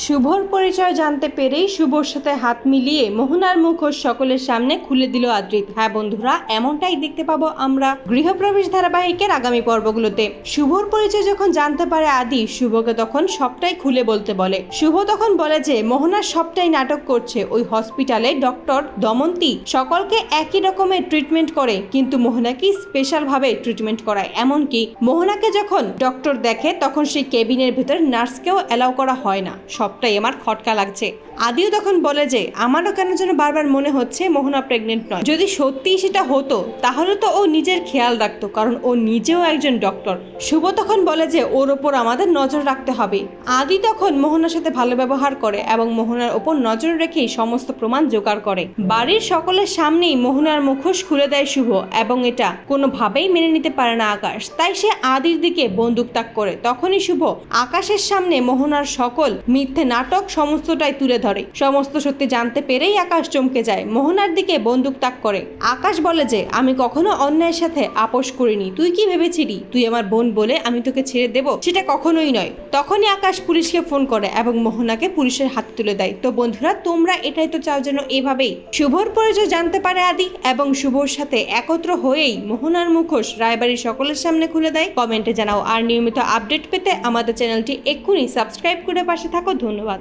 শুভর পরিচয় জানতে পেরেই শুভর সাথে হাত মিলিয়ে মোহনার মুখোশ সকলের সামনে খুলে দিল আদ্রিত। হ্যাঁ বন্ধুরা, এমনটাই দেখতে পাবো আমরা গৃহপ্রবেশ ধারাবাহিকের আগামী পর্বগুলোতে। শুভর পরিচয় যখন জানতে পারে আদি, শুভকে তখন সবটাই খুলে বলতে বলে। শুভ তখন বলে যে মোহনার সবটাই নাটক করছে। ওই হসপিটালে ডক্টর দমন্তী সকলকে একই রকমের ট্রিটমেন্ট করে, কিন্তু মোহনাকে স্পেশাল ভাবে ট্রিটমেন্ট করায়। এমনকি মোহনাকে যখন ডক্টর দেখে তখন সেই কেবিনের ভেতর নার্সকেও অ্যালাউ করা হয় না। সবটাই আমার খটকা লাগছে। আদিও তখন বলে যে আমারও কেন যেন বারবার মনে হচ্ছে মোহনা প্রেগনেন্ট নয়। যদি সত্যিই সেটা হতো তাহলে তো ও নিজের খেয়াল রাখতো, কারণ ও নিজেও একজন ডক্টর। শুভ তখন বলে যে ওর ওপর আমাদের নজর রাখতে হবে। আদি তখন মোহনার সাথে ভালো ব্যবহার করে এবং মোহনার ওপর নজর রেখেই সমস্ত প্রমাণ জোগাড় করে। বাড়ির সকলের সামনেই মোহনার মুখোশ খুলে দেয় শুভ, এবং এটা কোনোভাবেই মেনে নিতে পারে না আকাশ। তাই সে আদির দিকে বন্দুক তাক করে। তখনই শুভ আকাশের সামনে মোহনার সকল মিথ্যে নাটক সমস্তটাই তুলে ধরে। সমস্ত সত্যি জানতে পেরেই আকাশ চমকে যায়, মোহনার দিকে বন্দুক তাক করে। আকাশ বলে যে আমি কখনো অন্যায়ের সাথে আপোষ করিনি। তুই কি ভেবেছিলি তুই আমার বোন বলে আমি তোকে ছেড়ে দেব? সেটা কখনোই নয়। তখনই আকাশ পুলিশকে ফোন করে এবং মোহনাকে পুলিশের হাতে তুলে দেয়। তো বন্ধুরা, তোমরা এটাই তো চাও যেন এভাবেই শুভর পরিচয় জানতে পারে আদি এবং শুভর সাথে একত্র হয়েই মোহনার মুখোশ রায়বাড়ির সকলের সামনে খুলে দেয়? কমেন্টে জানাও। আর নিয়মিত আপডেট পেতে আমাদের চ্যানেলটি এক্ষুনি সাবস্ক্রাইব করে পাশে থাকো। ধন্যবাদ।